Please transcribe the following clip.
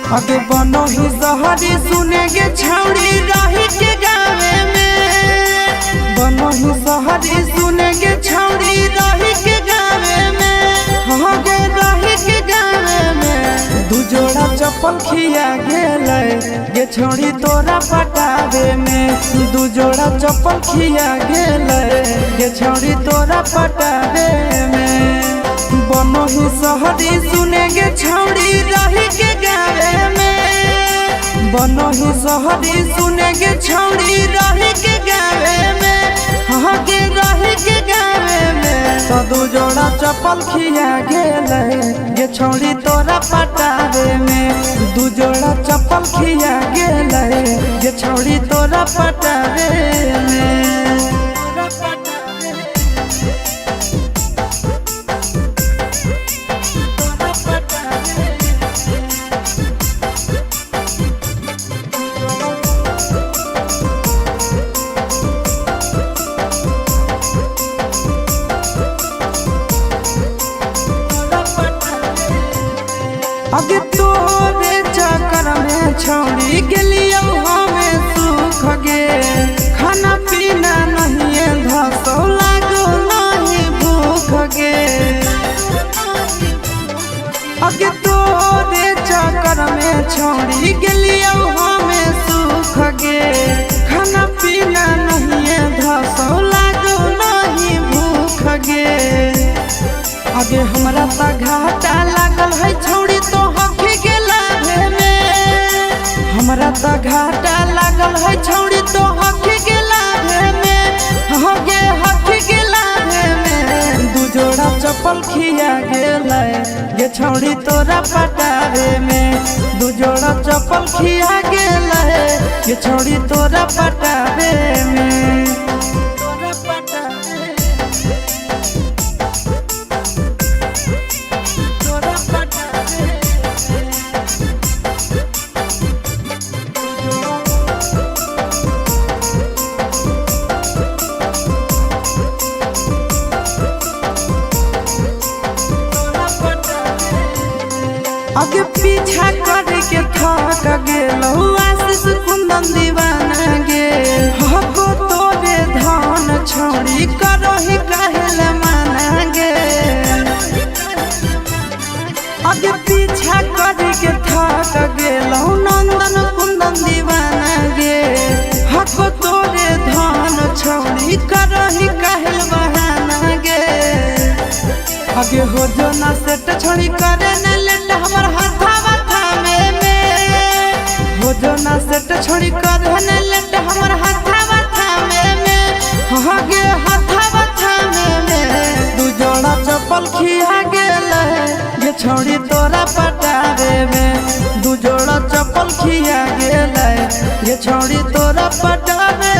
आगे बनो ही जहरी सुनेगे छौड़ी रही के गावे में, बनो ही जहरी सुनेगे छौड़ी रही के गावे में, आगे रही के गावे में। दू जोड़ा चप्पल खिया गेलै गे छौड़ी तोरा पटावे में, दू जोड़ा चप्पल खिया गेलै गे छौड़ी तोरा पटावे में। बनो ही शहरी सुनेगे छौड़ी रही के गावे में, बनो ही शहरी सुनेगे छौड़ी रही के गावे में, आगे रही के गावे में। तो दू जोड़ा चप्पल खिया गेलै गे छौड़ी तोरा पटावे में, दू जोड़ा चप्पल खिया गेलै गे छौड़ी तोरा पटावे में। आगे तोरे चक्कर में छौड़ी गेलियो हमें सुख गे, खाना पीना नहीं धसो लागो नहीं भूख गे। आगे तोरे चक्कर में छौड़ी गेलियो हमें सुख गे, खाना पीना नहीं धसो लागो नहीं भूख गे। आगे हमरा ता घाटा लागल है छौड़ी तो हखी के लाभे में, हमरा ता घाटा लागल है छौड़ी तो हखी के लाभे में, हगे हखी के लाभे में। दू जोड़ा चप्पल खिया गेलै गे छौड़ी तोरा पटावे में, दू जोड़ा चप्पल खिया गेलै गे छौड़ी तोरा पटावे में। आगे पीछा करके थक गेलौ आशीष कुंदन दीवाना गे, हको तोरे धान छौड़ी करही कहल माना गे। आगे पीछा करके थक गेलौ नंदन कुंदन दीवाना गे, हको तोरे धान छौड़ी करही कहल बहाना गे। आगे हो जो ना सेट छौड़ी करे न लेट हमर हाथवा थामे में, हो जो ना सेट छौड़ी करे न लेट हमर हाथवा थामे में, आगे हाथवा थामे में। दू जोड़ा चप्पल खिया गेलै गे छौड़ी तोरा पटावे में, दू जोड़ा चप्पल खिया गेलै गे छौड़ी तोरा पटावे।